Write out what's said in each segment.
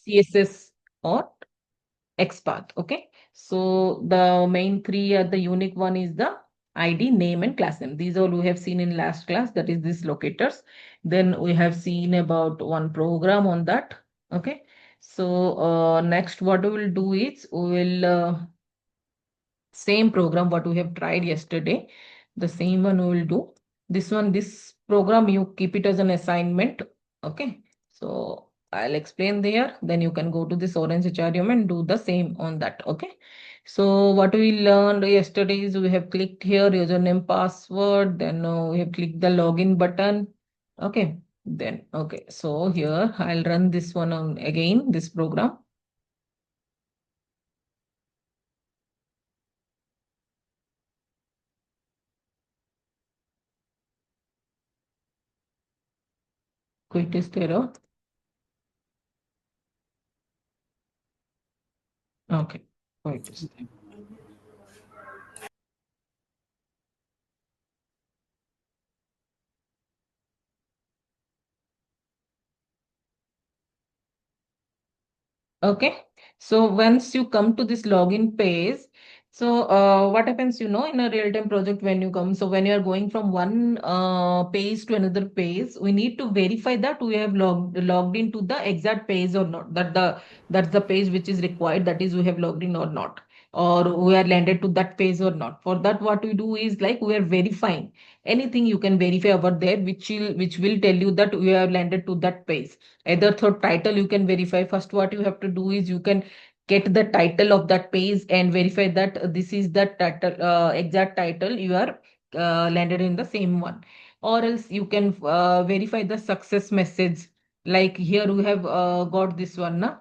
CSS or XPath. Okay. So the main three are the unique one is the ID, name, and class name. These all we have seen in last class, that is these locators. Then we have seen about one program on that. Okay. So next what we will do is we will same program what we have tried yesterday. The same one we will do. This program, you keep it as an assignment. Okay. So I'll explain there. Then you can go to this Orange HRM and do the same on that. Okay. So what we learned yesterday is we have clicked here username password. Then we have clicked the login button. Okay. Then okay. So here I'll run this one on again, this program. Quickest error. Okay. Quickest. Okay. So once you come to this login page, so what happens, in a real-time project when you come, so when you are going from one page to another page, we need to verify that we have logged into the exact page or not, that's the page which is required, that is we have logged in or not, or we are landed to that page or not. For that, what we do is like we are verifying anything you can verify over there, which will tell you that we have landed to that page. Either through title you can verify. First what you have to do is you can get the title of that page and verify that this is the title, exact title you are landed in the same one. Or else you can verify the success message, like here we have got this one na?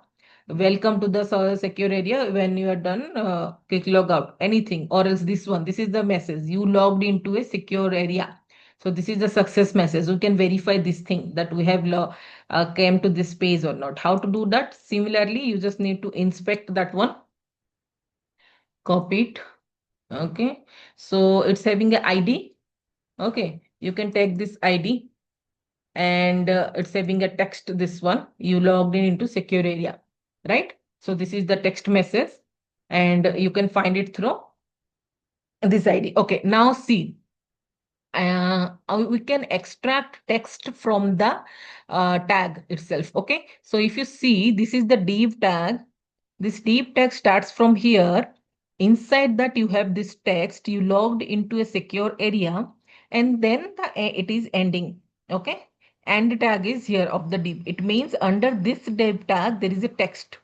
Welcome to the secure area. When you are done, click log out, anything. Or else this is the message, you logged into a secure area. So this is the success message. We can verify this thing that we have came to this page or not. How to do that? Similarly, you just need to inspect that one, copy it. Okay. So it's having a ID. Okay. You can take this ID and it's having a text. This one, you logged in into secure area, right? So this is the text message and you can find it through this ID. Okay. Now see, we can extract text from the tag itself. Okay. So if you see, this is the div tag. This div tag starts from here. Inside that you have this text. You logged into a secure area, and then it is ending. Okay. And tag is here of the div. It means under this div tag there is a text.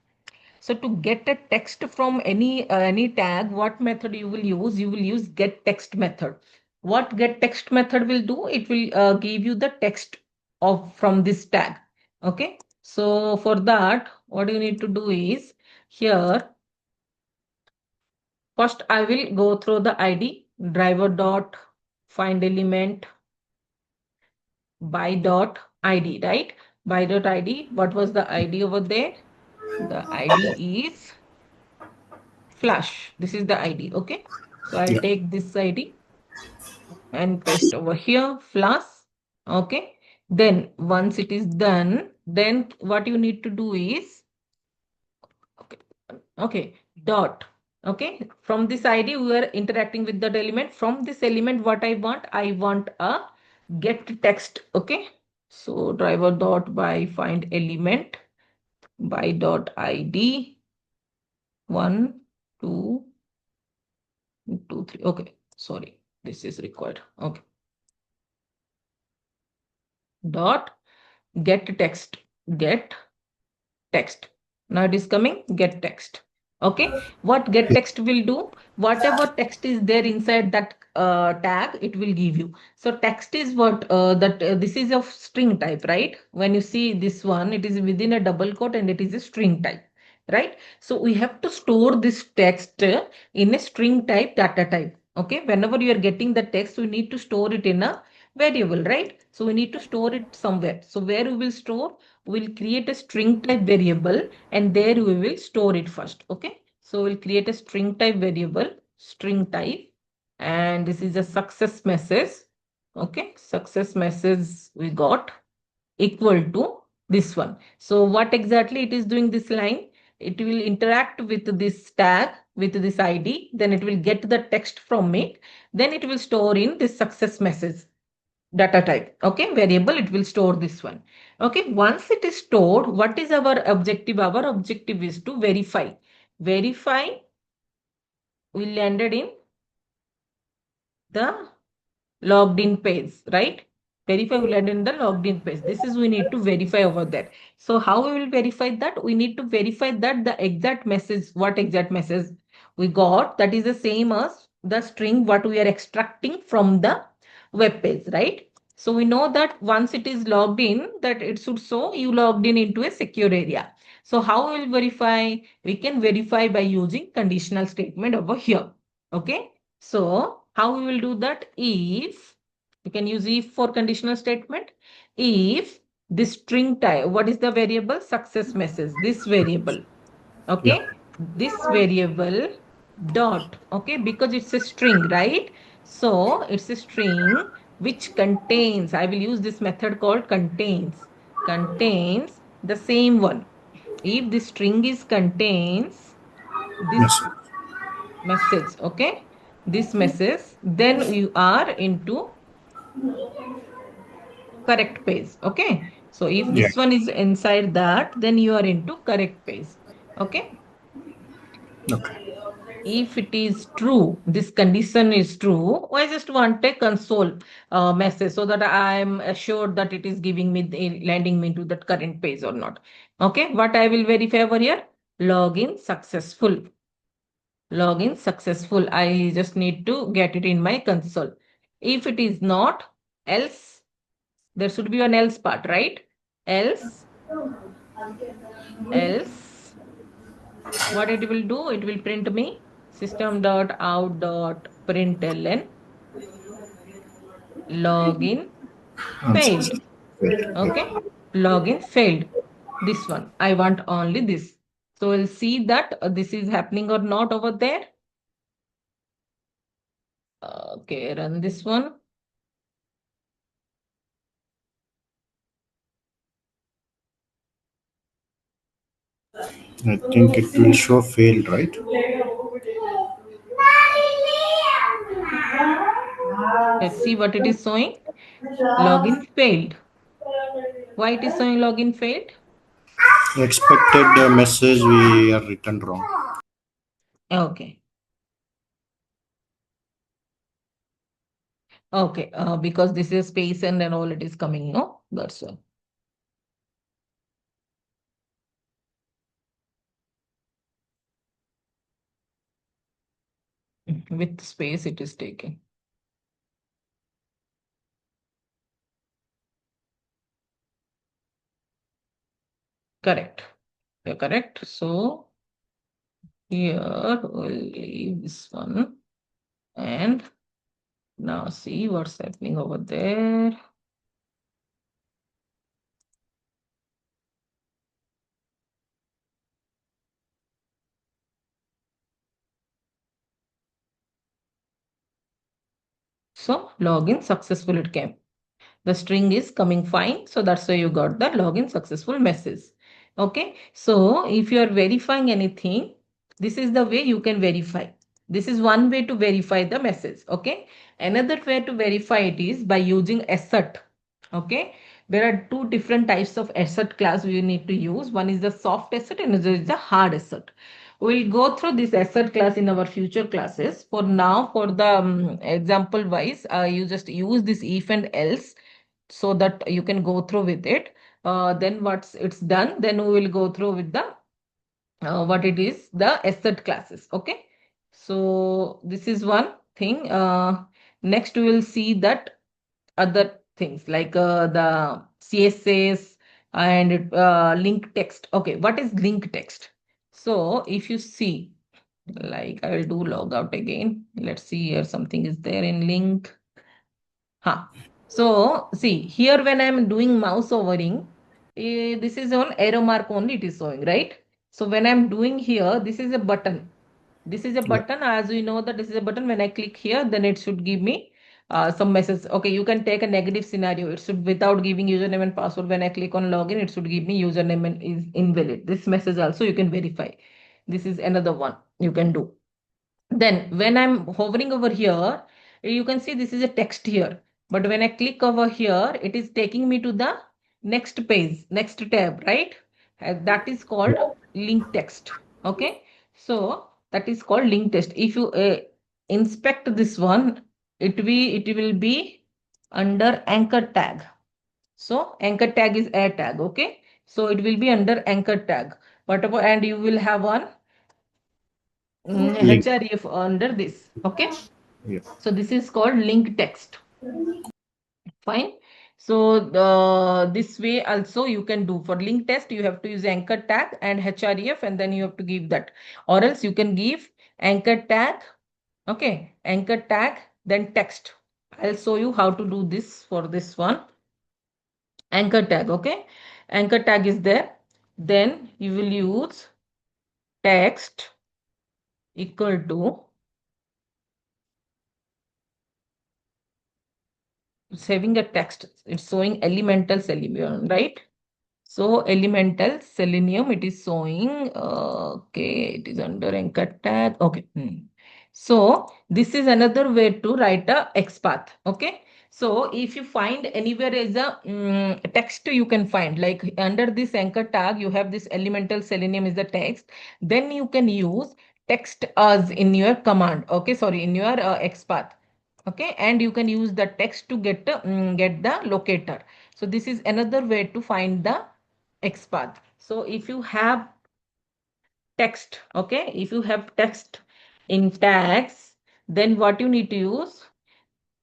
So to get a text from any tag, what method you will use? You will use get text method. What get text method will do? It will give you the text of from this tag. Okay. So for that, what you need to do is here. First, I will go through the ID driver dot find element by dot ID, right? By dot ID. What was the ID over there? The ID is flash. This is the ID. Okay. So I'll Yeah. take this ID and paste over here, flash. Okay. Then once it is done, then what you need to do is, okay, okay, dot. Okay. From this ID, we are interacting with that element. From this element, what I want a get text. Okay. So driver dot by find element by dot ID 1, 2, 2, 3. Okay, sorry, this is required. Okay, dot get text, get text. Now it is coming get text. Okay, what get text will do? Whatever text is there inside that tag, it will give you. So text is what that this is of string type, right? When you see this one, it is within a double quote and it is a string type, right? So we have to store this text in a string type data type. Okay, whenever you are getting the text, we need to store it in a variable, right? So we need to store it somewhere. So where we will store? We'll create a string type variable and there we will store it first. Okay. So we'll create a string type variable, string type, and this is a success message. Okay. Success message we got equal to This one. So what exactly it is doing this line? It will interact with this tag, with this ID, then it will get the text from it, then it will store in this success message data type. Okay, variable, it will store this one. Okay, once it is stored, what is our objective? Our objective is to verify. Verify, we landed in the logged in page, right? Verify will land in the logged in page. This is we need to verify over there. So how we will verify that? We need to verify that the exact message, what exact message we got, that is the same as the string what we are extracting from the web page, right? So we know that once it is logged in, that it should show you logged in into a secure area. So how we will verify? We can verify by using conditional statement over here. Okay. So how we will do that? If you can use if for conditional statement. If this string type, what is the variable? Success message. This variable. Yeah. Okay. This variable dot. Okay. Because it's a string, right? So it's a string which contains, I will use this method called contains. Contains the same one. If the string is contains this Message. message, okay, this message, then you are into correct page. Okay, so if Yeah. this one is inside that, then you are into correct page. Okay, Okay. if it is true, this condition is true, I just want a console message so that I am assured that it is giving me landing me to that current page or not. Okay, what I will verify over here? Login successful. Login successful. I just need to get it in my console. If it is not, else, there should be an else part, right? Else, else, what it will do? It will print me system.out.println login failed. Unsuccessful. Failed. Okay, Yeah. login failed. This one, I want only this. So we'll see that this is happening or not over there. Okay, run this one. I think it will show failed, right? Let's see what it is showing. Login failed. Why it is showing login failed? Expected message we are written wrong. Okay. Okay. Because this is space and then all it is coming, no? That's all. With space it is taken. Correct. You're correct. So here we'll leave this one and now see what's happening over there. So login successful it came. The string is coming fine. So that's why you got the login successful message. Okay. So if you are verifying anything, this is the way you can verify. This is one way to verify the message. Okay. Another way to verify it is by using assert. Okay. There are two different types of assert class we need to use. One is the soft assert and another is the hard assert. We'll go through this assert class in our future classes. For now, for the example wise, you just use this if and else so that you can go through with it. Then once it's done, then we will go through with the what it is, the asset classes. Okay. So this is one thing. Next, we will see that other things like the CSS and link text. Okay. What is link text? So if you see, like I will do log out again. Let's see here something is there in link. Huh. So see here when I'm doing mouse overing, this is on arrow mark only it is showing, right? So when I'm doing here, this is a button. This is a Yeah. button. As we know that this is a button. When I click here, then it should give me. some message. Okay, you can take a negative scenario. It should, without giving username and password, when I click on login, it should give me username and is invalid. This message also you can verify. This is another one you can do. Then when I'm hovering over here, you can see this is a text here. But when I click over here, it is taking me to the next page, next tab, right? That is called Yeah. link text. Okay. So that is called link text. If you inspect this one, it will be under anchor tag. So anchor tag is a tag. Okay. So it will be under anchor tag. Whatever, and you will have one Link. href under this. Okay. Yeah. So this is called link text. Fine. So this way also you can do for link test. You have to use anchor tag and href, and then you have to give that, or else you can give anchor tag. Okay, anchor tag, then text. I'll show you how to do this for this one. Anchor tag. Okay, anchor tag is there. Then you will use text equal to saving a text. It's showing elemental selenium, right? So elemental selenium, it is showing. Okay, it is under anchor tag. Okay. So this is another way to write a XPath. Okay. So if you find anywhere is a text, you can find like under this anchor tag, you have this elemental selenium is the text. Then you can use text as in your command. Okay, sorry, in your XPath. Okay, and you can use the text to get the locator. So this is another way to find the XPath. So if you have text, okay, if you have text in tags, then what you need to use,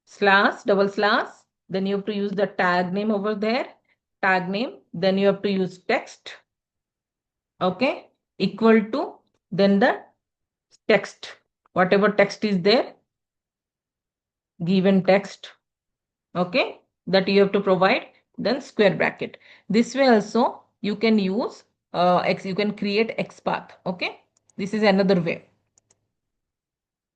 slash, double slash, then you have to use the tag name over there, tag name, then you have to use text, okay, equal to, then the text, whatever text is there, given text, okay, that you have to provide, then square bracket. This way also you can use you can create XPath. Okay, this is another way.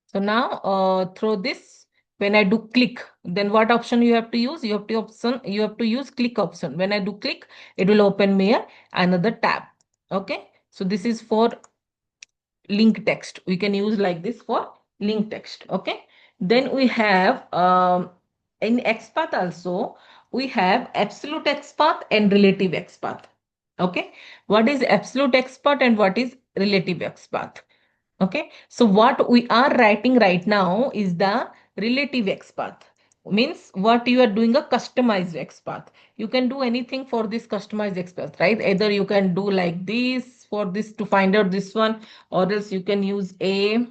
So now through this, when I do click, then what option you have to use? You have to use click option. When I do click, it will open me another tab. Okay, so this is for link text. We can use like this for link text. Okay, then we have in XPath also we have absolute XPath and relative XPath. Okay, what is absolute XPath and what is relative XPath? Okay, so what we are writing right now is the relative XPath. Means what you are doing a customized XPath. You can do anything for this customized XPath, right? Either you can do like this for this to find out this one, or else you can use a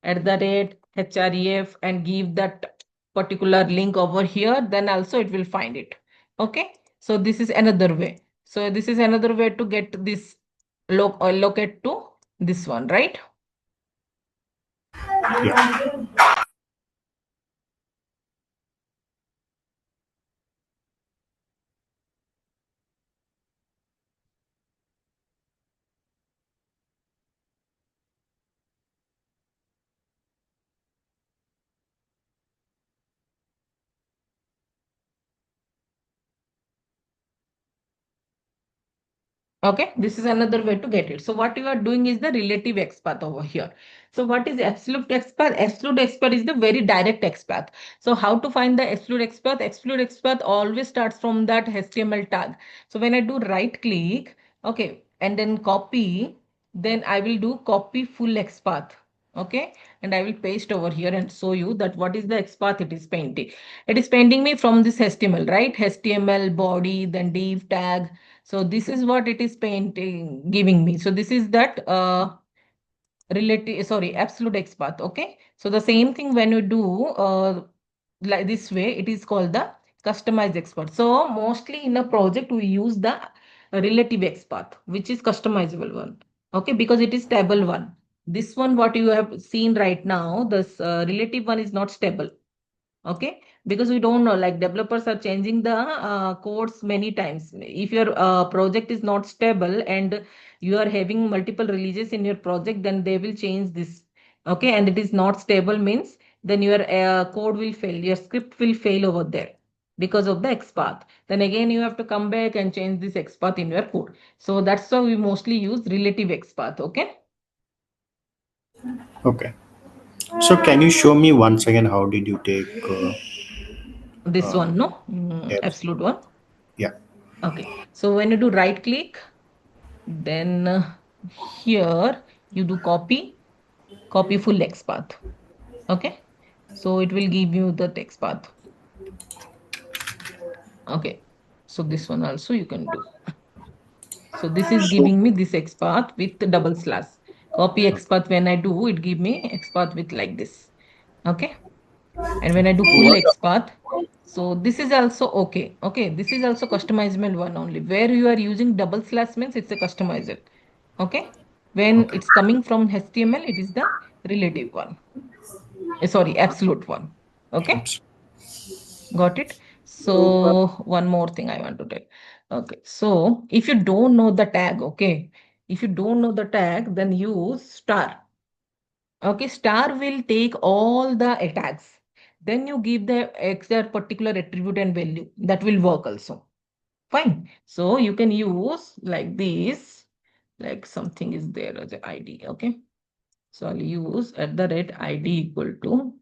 at the rate href and give that particular link over here, then also it will find it. Okay, so this is another way. So this is another way to get this locate to this one, right? Yeah. Okay, this is another way to get it. So what you are doing is the relative XPath over here. So what is absolute XPath? Absolute XPath is the very direct XPath. So how to find the absolute XPath? Absolute XPath always starts from that HTML tag. So when I do right click, okay, and then copy, then I will do copy full XPath. Okay, and I will paste over here and show you that what is the XPath it is painting. It is painting me from this HTML, right? HTML body, then div tag. So this is what it is painting, giving me. So this is that relative, sorry, absolute XPath. Okay. So the same thing when you do like this way, it is called the customized XPath. So mostly in a project, we use the relative XPath, which is customizable one. Okay. Because it is stable one. This one, what you have seen right now, this relative one is not stable. Okay, because we don't know, like developers are changing the codes many times. If your project is not stable and you are having multiple releases in your project, then they will change this. Okay, and it is not stable means then your code will fail, your script will fail over there because of the XPath. Then again, you have to come back and change this XPath in your code. So that's why we mostly use relative XPath. Okay. Okay. So can you show me once again how did you take This uh, one, no, depth? absolute one. Yeah. Okay. So when you do right click, then here you do copy full XPath. Okay. So it will give you the text path. Okay. So this one also you can do. So this is So giving me this XPath with the double slash. Copy okay. XPath when I do, it give me XPath with like this. Okay. And when I do full What? XPath, so this is also okay. Okay. This is also customizable one only. Where you are using double slash means it's a customizer. Okay. When Okay. it's coming from HTML, it is the relative one. Sorry, absolute one. Okay. Oops. Got it? So one more thing I want to tell. Okay, so if you don't know the tag, okay, if you don't know the tag, then use star. Okay, star will take all the tags. Then you give the exact particular attribute and value. That will work also. Fine. So you can use like this, like something is there as an ID. Okay. So I'll use at the rate ID equal to.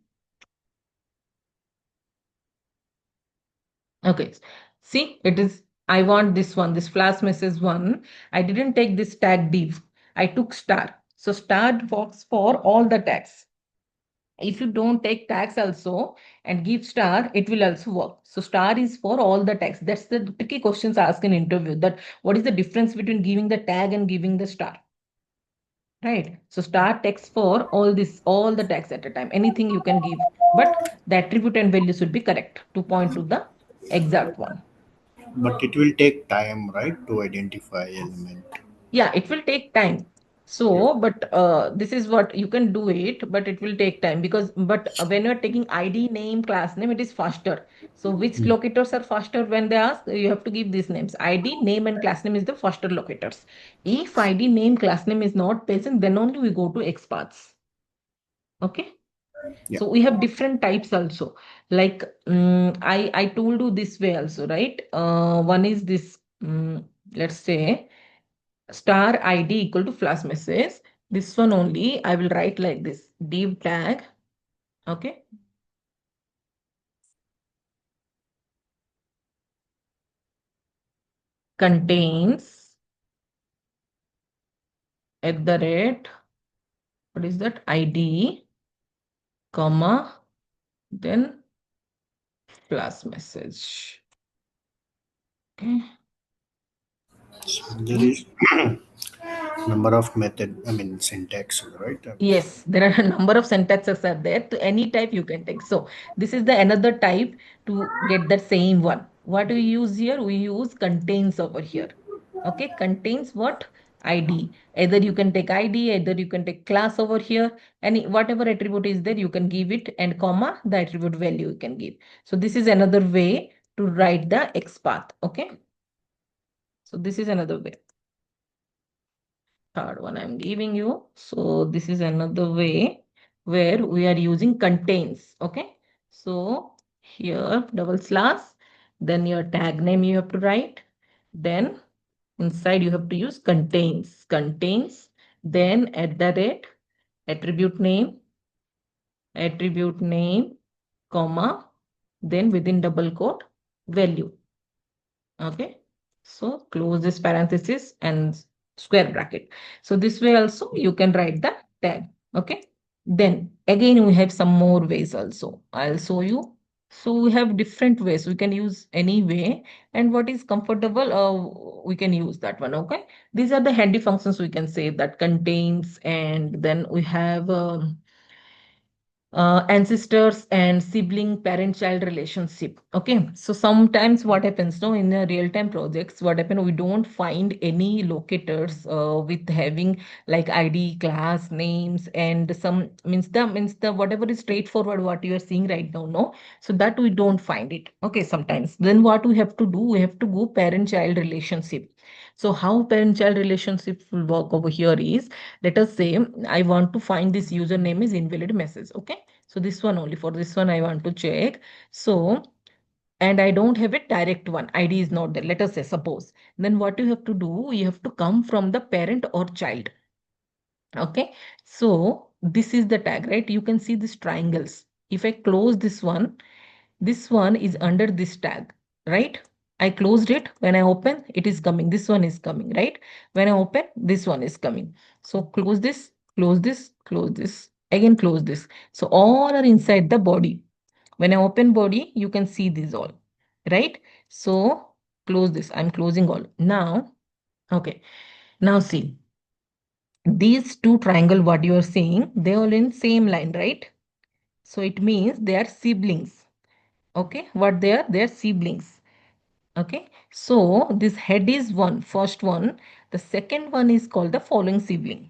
Okay. See, it is, I want this one, this flash message one. I didn't take this tag div. I took star. So star works for all the tags. If you don't take tags also and give star, it will also work. So star is for all the tags. That's the tricky questions asked in interview, that what is the difference between giving the tag and giving the star? Right. So star text for all this, all the tags at a time. Anything you can give, but the attribute and value should be correct to point to the exact one. But it will take time, right, to identify element. Yeah, it will take time. Yeah. So, but this is what you can do it, but it will take time because, but when you're taking ID, name, class name, it is faster. So, which Hmm. locators are faster when they ask? You have to give these names. ID, name, and class name is the faster locators. If ID, name, class name is not present, then only we go to XPaths. Okay. Yeah. So we have different types also. Like I told you this way also, right? One is this. Let's say star ID equal to flash message. This one only I will write like this div tag. Okay. Contains at the rate, what is that? ID, comma, then flash message. Okay. So there is number of method, I mean syntax, right? Yes, there are a number of syntaxes are there. To any type you can take. So this is the another type to get the same one. What we use here? We use contains over here. Okay, contains what? ID. Either you can take ID, either you can take class over here. Any whatever attribute is there, you can give it, and comma the attribute value you can give. So this is another way to write the XPath. Okay. So this is another way. Third one I'm giving you. So this is another way where we are using contains. Okay. So here double slash, then your tag name you have to write. Then inside you have to use contains, then at the rate, attribute name, comma, then within double quote, value. Okay. So close this parenthesis and square bracket. So this way also you can write the tag. Okay. Then again we have some more ways also. I'll show you. So we have different ways. We can use any way, and what is comfortable, we can use that one. Okay. These are the handy functions we can say that contains, and then we have ancestors and sibling parent-child relationship. Okay, so sometimes what happens now in the real-time projects, what happen, we don't find any locators with having like ID, class, names, and some means the whatever is straightforward what you are seeing right now, no. So that we don't find it. Okay, sometimes. Then what we have to do, we have to go parent-child relationship. So how parent-child relationship will work over here is, let us say I want to find this username is invalid message. Okay. So this one only, for this one I want to check. So, and I don't have a direct one. ID is not there. Let us say, suppose. Then what you have to do, you have to come from the parent or child. Okay. So this is the tag, right? You can see these triangles. If I close this one is under this tag, right? I closed it. When I open, it is coming. This one is coming, right? When I open, this one is coming. So close this, close this, close this, again close this. So all are inside the body. When I open body, you can see these all, right? So close this. I'm closing all. Now, okay. Now see, these two triangle, what you are seeing, they are in same line, right? So it means they are siblings. Okay, what they are? They are siblings. Okay, so this head is one, first one. The second one is called the following sibling.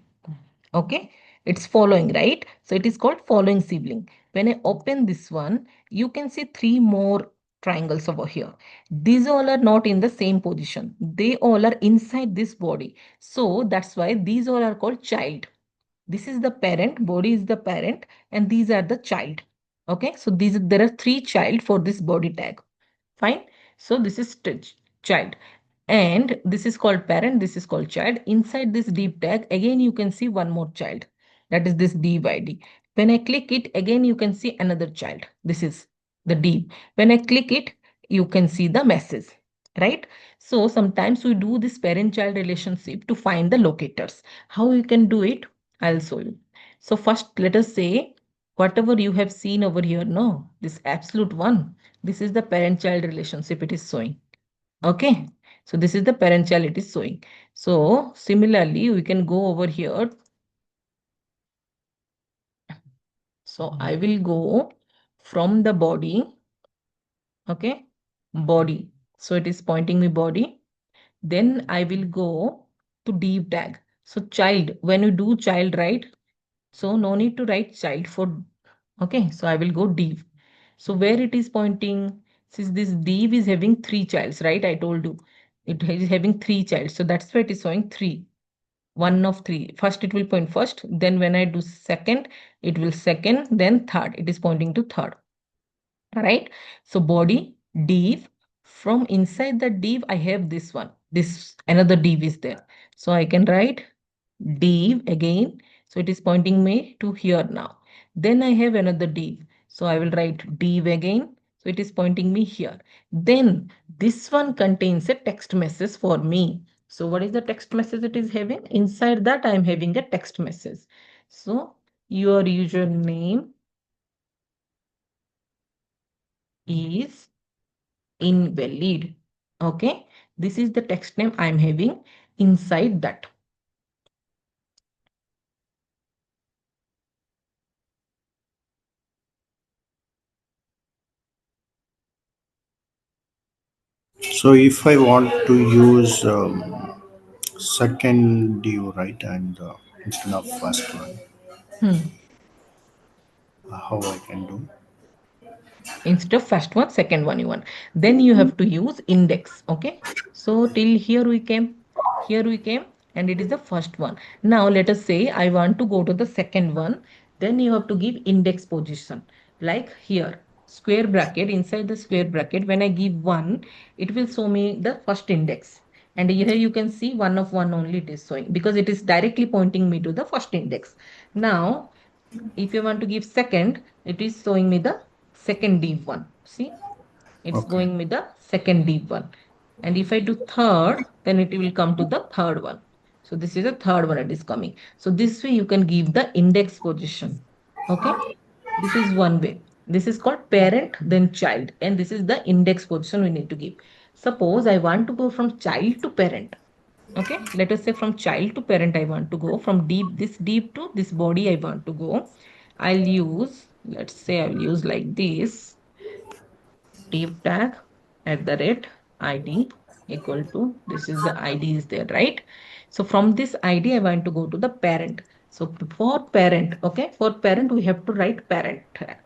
Okay, it's following, right? So it is called following sibling. When I open this one, you can see three more triangles over here. These all are not in the same position. They all are inside this body. So that's why these all are called child. This is the parent, body is the parent, and these are the child. Okay, so these there are three child for this body tag. Fine. So this is child. And this is called parent, this is called child. Inside this deep tag, again you can see one more child. That is this DYD. When I click it, again you can see another child. This is the deep. When I click it, you can see the message. Right? So sometimes we do this parent-child relationship to find the locators. How you can do it? I'll show you. So first, let us say whatever you have seen over here, no, this absolute one, this is the parent-child relationship it is showing. Okay. So this is the parent-child it is showing. So similarly, we can go over here. So I will go from the body. Okay. Body. So it is pointing me body. Then I will go to div tag. So child, when you do child, right? So no need to write child for, okay. So I will go div. So where it is pointing, since this div is having three childs, right? I told you it is having three childs. So that's why it is showing three. One of three. First it will point first. Then when I do second, it will second, then third. It is pointing to third. Right? So body, div. From inside the div, I have this one. This another div is there. So I can write div again. So it is pointing me to here now. Then I have another div. So I will write div again. So it is pointing me here. Then this one contains a text message for me. So what is the text message it is having? Inside that I am having a text message. So your username is invalid. Okay. This is the text name I am having inside that. So if I want to use second div, right, and instead of first one, Hmm. how I can do? Instead of first one, second one you want. Then you have to use index. Okay. So till here we came, and it is the first one. Now let us say I want to go to the second one. Then you have to give index position. Like here, square bracket, inside the square bracket, when I give one, it will show me the first index. And here you can see one of one only it is showing because it is directly pointing me to the first index. Now if you want to give second, it is showing me the second div one. See, it's Okay. going with the second div one. And if I do third, then it will come to the third one. So this is the third one it is coming. So this way you can give the index position. Okay. This is one way. This is called parent, then child. And this is the index position we need to give. Suppose I want to go from child to parent. Okay, let us say from child to parent I want to go, from deep this deep to this body I want to go. I'll use, let's say I'll use like this div tag at the rate id equal to, this is the id is there, right? So from this id I want to go to the parent. So for parent, okay, for parent we have to write parent tag.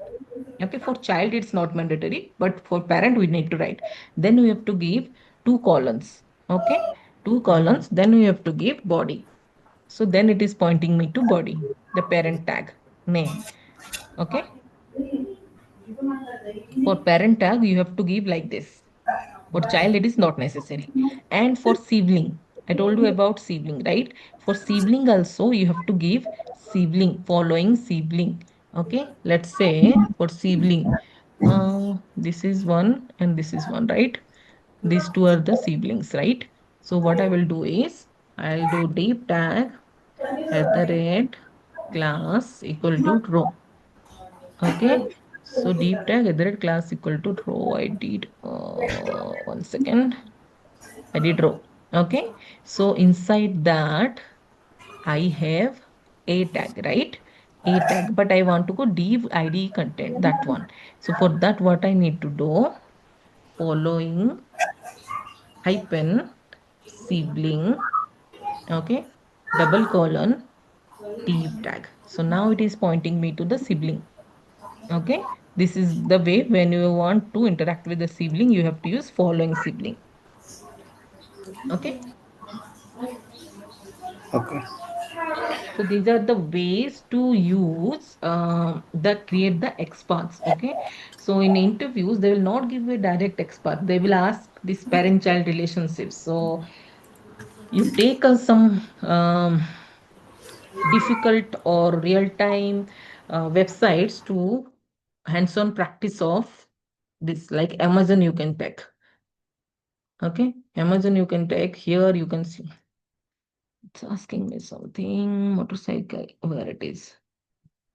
Okay, for child it's not mandatory, but for parent we need to write. Then we have to give two columns. Okay, two columns, then we have to give body. So then it is pointing me to body, the parent tag name. Okay, For parent tag, you have to give like this. For child, it is not necessary. And for sibling, I told you about sibling, right? For sibling also, you have to give sibling, following sibling. Okay, let's say for sibling, this is one and this is one, right? These two are the siblings, right? So what I will do is, I'll do deep tag at the rate class equal to row. Okay, so deep tag at the rate class equal to row. I did, 1 second. I did row. Okay. So inside that I have a tag, right? A tag, but I want to go div ID content, that one. So for that, what I need to do, following hyphen sibling, okay, double colon div tag. So now it is pointing me to the sibling. Okay. This is the way when you want to interact with the sibling, you have to use following sibling. Okay. Okay. So these are the ways to use the create the XPaths. Okay. So in interviews, they will not give you a direct XPath. They will ask this parent-child relationships. So you take some difficult or real-time websites to hands-on practice of this, like Amazon you can take. Okay. Amazon you can take. Here you can see. It's asking me something. Motorcycle, where it is.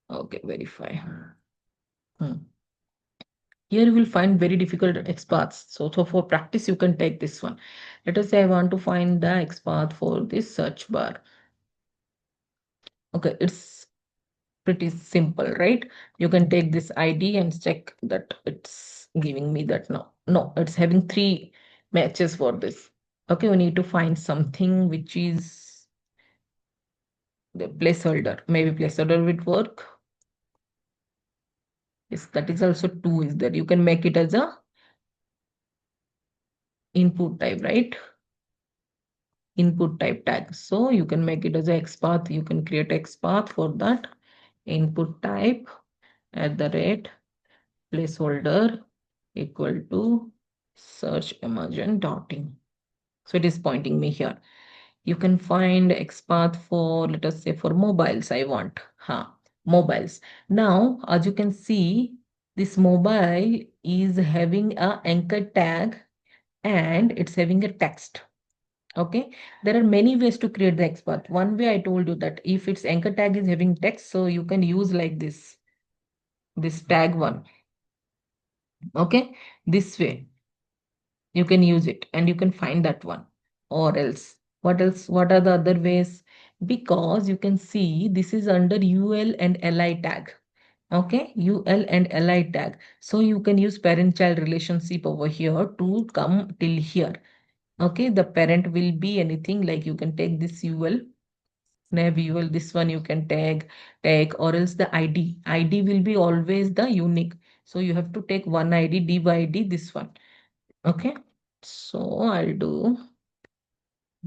Okay, verify. Hmm. Here you will find very difficult XPaths. So for practice, you can take this one. Let us say I want to find the XPath for this search bar. Okay, it's pretty simple, right? You can take this ID and check that it's giving me that now. No, it's having three matches for this. Okay, we need to find something which is the placeholder. Maybe placeholder would work. Yes, that is also two is that you can make it as a input type, right? Input type tag. So you can make it as a XPath. You can create XPath for that input type at the rate placeholder equal to search emergent dotting. So it is pointing me here. You can find XPath for, let us say, for mobiles. I want, mobiles. Now, as you can see, this mobile is having a anchor tag and it's having a text. Okay, there are many ways to create the XPath. One way I told you that if its anchor tag is having text, so you can use like this tag one. Okay, this way you can use it and you can find that one. Or else, what else? What are the other ways? Because you can see this is under UL and LI tag. Okay, UL and LI tag. So you can use parent-child relationship over here to come till here. Okay, the parent will be anything like you can take this UL nav UL, this one you can tag, or else the ID will be always the unique. So you have to take one ID, div ID, this one. Okay, so I'll do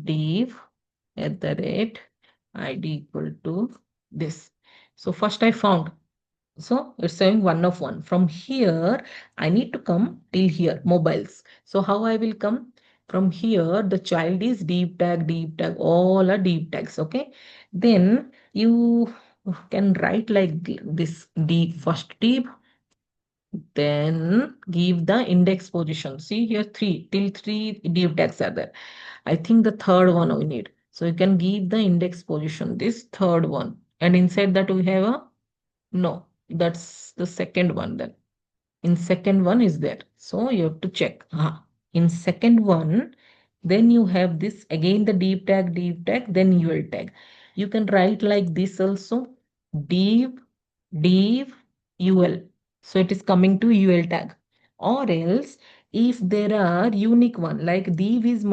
div at the rate ID equal to this. So first I found, so it's saying one of one. From here, I need to come till here, mobiles. So how I will come? From here, the child is deep tag, all are deep tags. Okay. Then you can write like this deep, first deep, then give the index position. See here, three, till three deep tags are there. I think the third one we need. So you can give the index position, this third one. And inside that we have a no, that's the second one then. In second one is there. So you have to check. In second one, then you have this again the deep tag, then UL tag. You can write like this also. Div, div, UL. So it is coming to UL tag. Or else, if there are unique one, like div is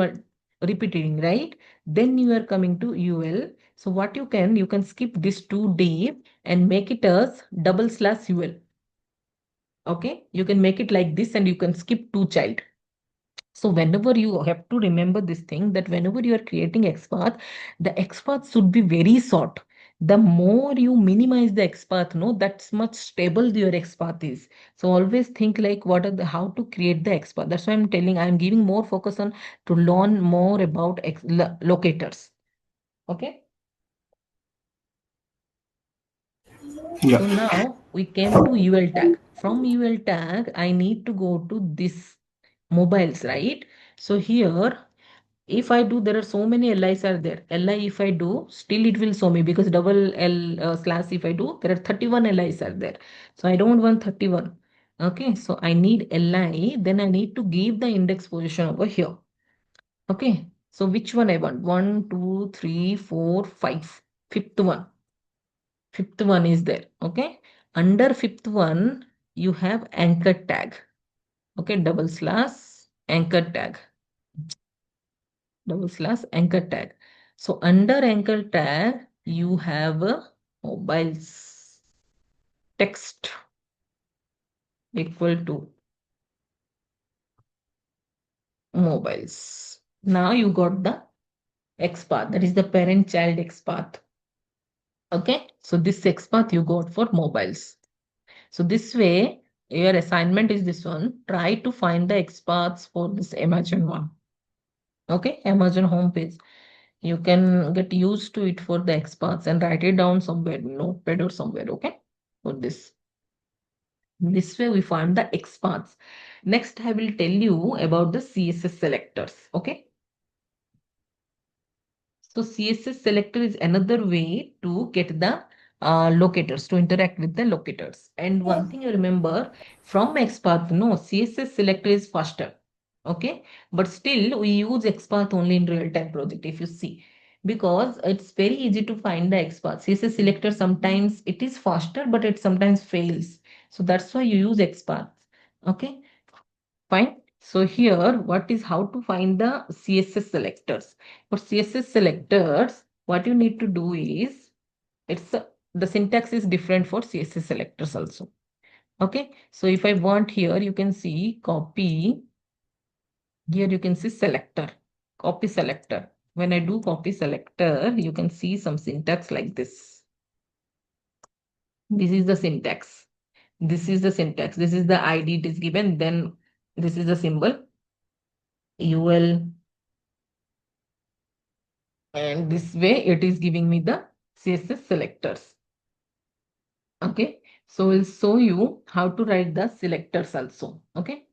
repeating, right? Then you are coming to UL. So what you can skip this two div and make it as double slash UL. Okay, you can make it like this and you can skip two child. So whenever you have to remember this thing that whenever you are creating XPath, the XPath should be very short. The more you minimize the XPath, no, that's much stable your XPath is. So always think like what are the how to create the XPath. That's why I'm telling I'm giving more focus on to learn more about locators. Okay. Yeah. So now we came to UL tag. From UL tag, I need to go to this mobiles, right? So here, if I do, there are so many LIs are there. LI if I do, still it will show me because double L slash if I do, there are 31 LIs are there. So I don't want 31. Okay, so I need LI, then I need to give the index position over here. Okay, so which one I want? One, two, three, four, five. Fifth one. Fifth one is there. Okay, under fifth one, you have anchor tag. Okay, double slash anchor tag. Double slash anchor tag. So under anchor tag, you have a mobiles text equal to mobiles. Now you got the XPath, that is the parent child XPath. Okay, so this XPath you got for mobiles. So this way, your assignment is this one. Try to find the XPaths for this Amazon one. Okay, Amazon homepage. You can get used to it for the XPaths and write it down somewhere, notepad or somewhere. Okay, for this. This way we find the XPaths. Next, I will tell you about the CSS selectors. Okay. So CSS selector is another way to get the locators, to interact with the locators. And one thing you remember from XPath, no, CSS selector is faster. Okay. But still we use XPath only in real-time project if you see. Because it's very easy to find the XPath. CSS selector sometimes it is faster, but it sometimes fails. So that's why you use XPath. Okay. Fine. So here, what is how to find the CSS selectors? For CSS selectors, what you need to do is the syntax is different for CSS selectors also. Okay. So if I want here, you can see copy. Here you can see selector, copy selector. When I do copy selector, you can see some syntax like this. This is the syntax. This is the syntax. This is the ID it is given. Then this is the symbol UL. And this way it is giving me the CSS selectors. Okay. So we'll show you how to write the selectors also. Okay.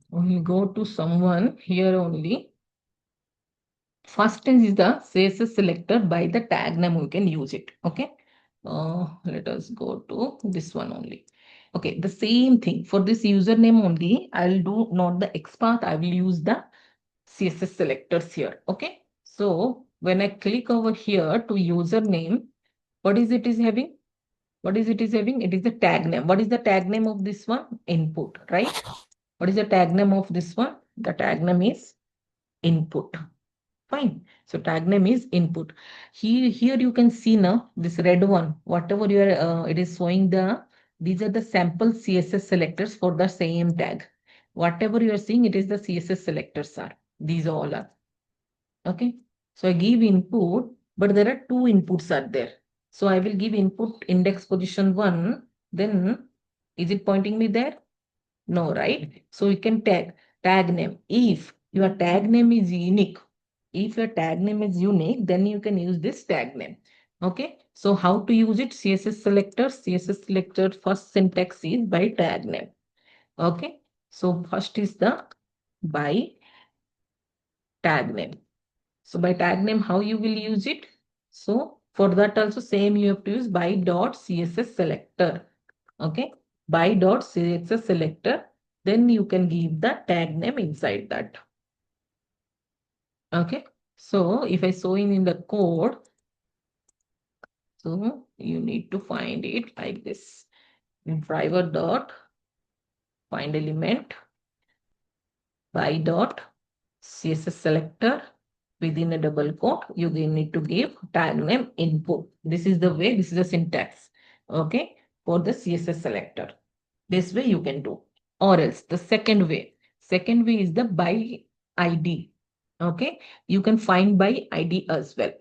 We'll go to someone here only. First is the CSS selector by the tag name. We can use it. Okay. Let us go to this one only. Okay. The same thing for this username only. I'll do not the XPath. I will use the CSS selectors here. Okay. So when I click over here to username, what is it is having? What is it is having? It is the tag name. What is the tag name of this one? Input, right? What is the tag name of this one? The tag name is input. Fine. So tag name is input. Here you can see now this red one, whatever you are, it is showing these are the sample CSS selectors for the same tag. Whatever you are seeing, it is the CSS selectors are. These all are. Okay. So I give input, but there are two inputs are there. So I will give input index position one. Then is it pointing me there? No, right? So you can tag name. If your tag name is unique, if your tag name is unique, then you can use this tag name. Okay. So how to use it? CSS selector. CSS selector first syntax is by tag name. Okay. So first is the by tag name. So by tag name, how you will use it? So for that also same you have to use by dot CSS selector. Okay. By dot CSS selector. Then you can give the tag name inside that. Okay. So if I show in the code, so you need to find it like this. Driver dot find element by dot CSS selector within a double quote, you need to give tag name input. This is the way, this is the syntax. Okay. for the CSS selector. This way you can do. Or else the second way. Second way is the by ID. Okay. You can find by ID as well.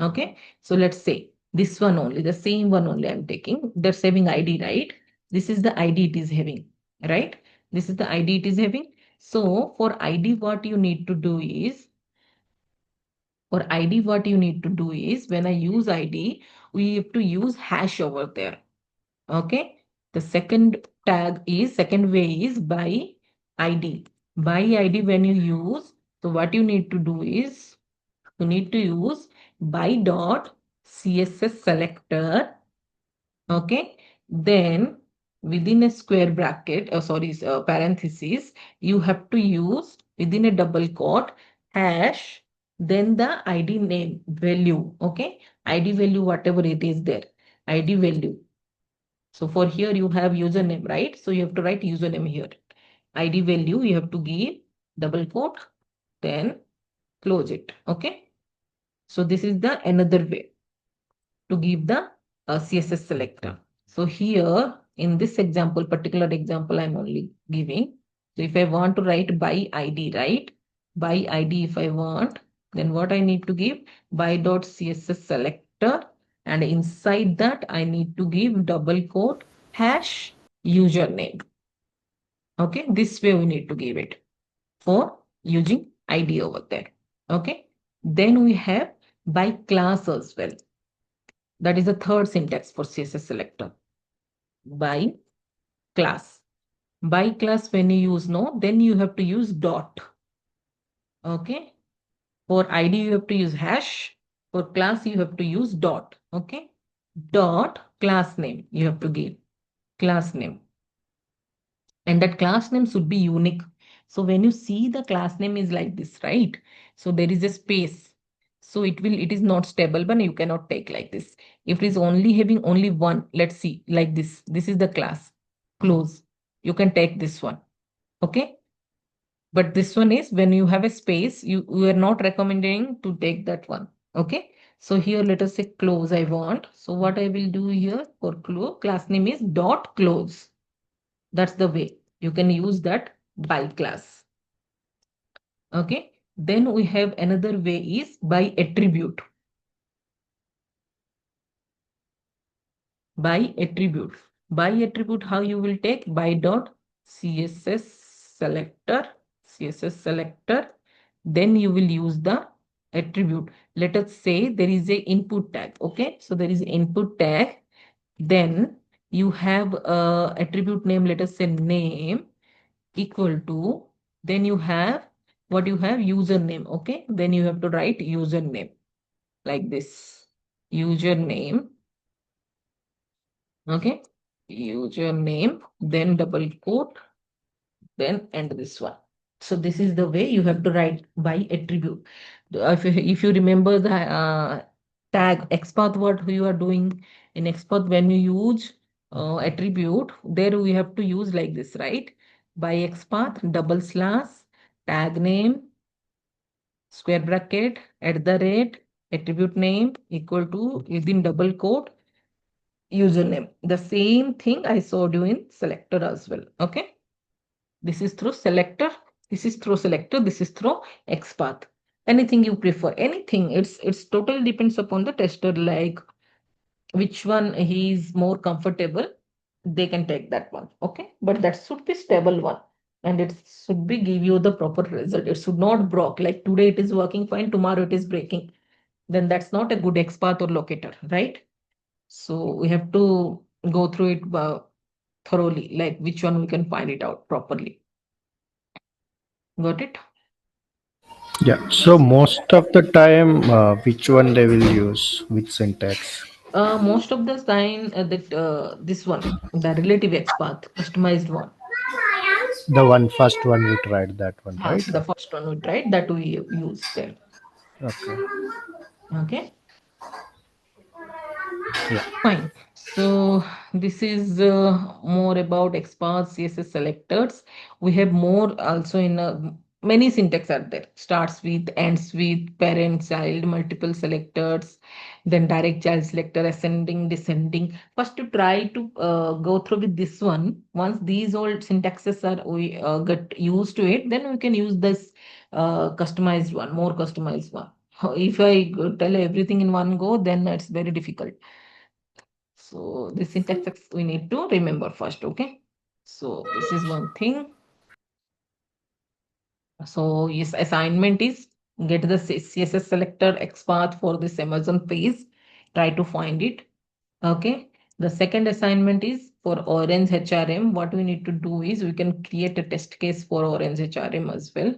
Okay. So let's say this one only, the same one only I'm taking. That's having ID, right? This is the ID it is having, right? This is the ID it is having. So for ID, what you need to do is, for ID, what you need to do is when I use ID, we have to use hash over there. Okay. The second tag is, second way is by ID. By ID when you use, so what you need to do is you need to use by dot CSS selector. Okay. Then within a square bracket, sorry, parenthesis, you have to use within a double quote hash, then the ID name value. Okay. ID value, whatever it is there, ID value. So for here you have username, right? So you have to write username here. ID value you have to give double quote, then close it. Okay. So this is the another way to give the CSS selector. So here in this example, particular example I'm only giving. So if I want to write by ID, right? By ID if I want, then what I need to give? By dot CSS selector, and inside that I need to give double quote hash username. Okay, this way we need to give it for using ID over there. Okay, then we have by class as well. That is the third syntax for CSS selector. By class. By class, when you use no, then you have to use dot. Okay. For ID, you have to use hash. For class, you have to use dot. Okay. Dot class name you have to give. Class name. And that class name should be unique. So when you see the class name is like this, right? So there is a space. So it is not stable, but you cannot take like this. If it is only having only one, let's see, like this. This is the class. Close. You can take this one. Okay. But this one is when you have a space, you are not recommending to take that one. Okay. So here let us say close I want. So what I will do here for close, class name is dot close. That's the way you can use that by class. Okay. Then we have another way is by attribute. By attribute. By attribute, how you will take by dot CSS selector, CSS selector. Then you will use the attribute. Let us say there is a input tag. Okay. So there is input tag. Then you have a attribute name. Let us say name equal to, then you have what you have username. Okay, then you have to write username like this, username. Okay, username, then double quote, then end this one. So this is the way you have to write by attribute. If you remember the tag XPath, what you are doing in XPath, when you use attribute, there we have to use like this, right? By XPath, double slash, tag name, square bracket, at the rate, attribute name equal to within double quote, username. The same thing I showed you in selector as well. Okay. This is through selector. This is through selector. This is through XPath. Anything you prefer, anything. It's totally depends upon the tester, like which one he is more comfortable. They can take that one. Okay, but that should be stable one, and it should be give you the proper result. It should not broke. Like today it is working fine, tomorrow it is breaking. Then that's not a good XPath or locator, right? So we have to go through it thoroughly, like which one we can find it out properly. Got it? Yeah. So most of the time, which one they will use, which syntax? Most of the time that this one, the relative XPath, customized one. The one first one we tried, that one, right? The first one we tried that we use there. Okay. Okay, Yeah. fine. So this is more about XPath CSS selectors. We have more also in many syntax are there. Starts with, ends with, parent, child, multiple selectors, then direct child selector, ascending, descending. First, to try to go through with this one. Once these old syntaxes are we get used to it, then we can use this customized one, more customized one. If I tell everything in one go, then it's very difficult. So the syntax we need to remember first. Okay. So this is one thing. So yes, assignment is get the CSS selector XPath for this Amazon page. Try to find it. Okay. The second assignment is for Orange HRM. What we need to do is we can create a test case for Orange HRM as well.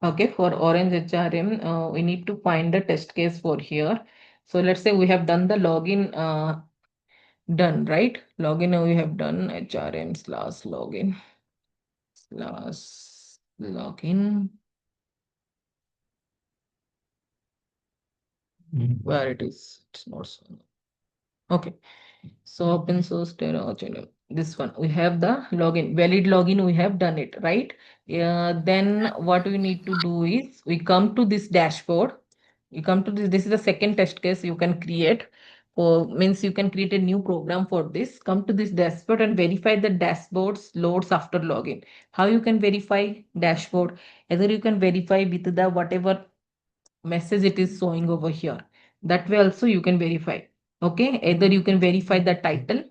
Okay, for Orange HRM, we need to find a test case for here. So let's say we have done the login done, right? Login we have done HRM slash login slash login. Where it is, it's not so. Okay, so open source Terra channel. This one we have the login, valid login. We have done it, right? Then what we need to do is we come to this dashboard. You come to this. This is the second test case you can create. Or means you can create a new program for this. Come to this dashboard and verify the dashboards loads after login. How you can verify dashboard? Either you can verify with the whatever message it is showing over here. That way also you can verify. Okay, either you can verify the title.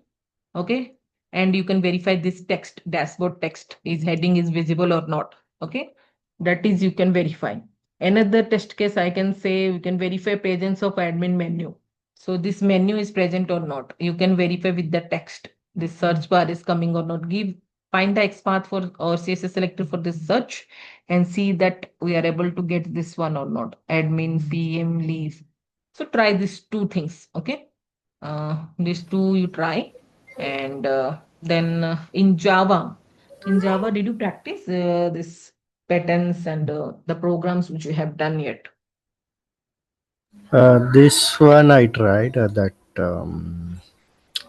Okay, and you can verify this text, dashboard text is heading is visible or not. Okay, that is you can verify. Another test case I can say we can verify presence of admin menu. So this menu is present or not. You can verify with the text. This search bar is coming or not. Give find the XPath for or CSS selector for this search and see that we are able to get this one or not. Admin, PM, leave. So try these two things. Okay. These two you try. And then in Java, did you practice this patterns and the programs which you have done yet? This one I tried that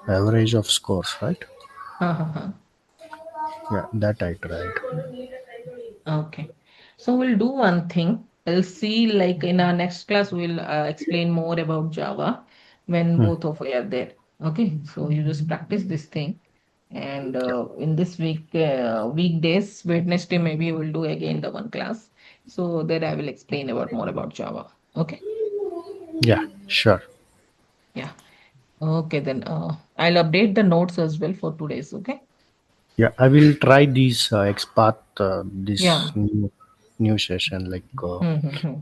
average of scores, right? Yeah, that I tried. Okay. So we'll do one thing. We'll see, like in our next class, we'll explain more about Java when Hmm. both of you are there. Okay. So you just practice this thing. And Yeah, in this weekdays, Wednesday, maybe we'll do again the one class. So there I will explain about more about Java. Okay. yeah, sure. Yeah. Okay. Then I'll update the notes as well for today's. Okay. Yeah, I will try this XPath, this Yeah. new session. Like, Hmm.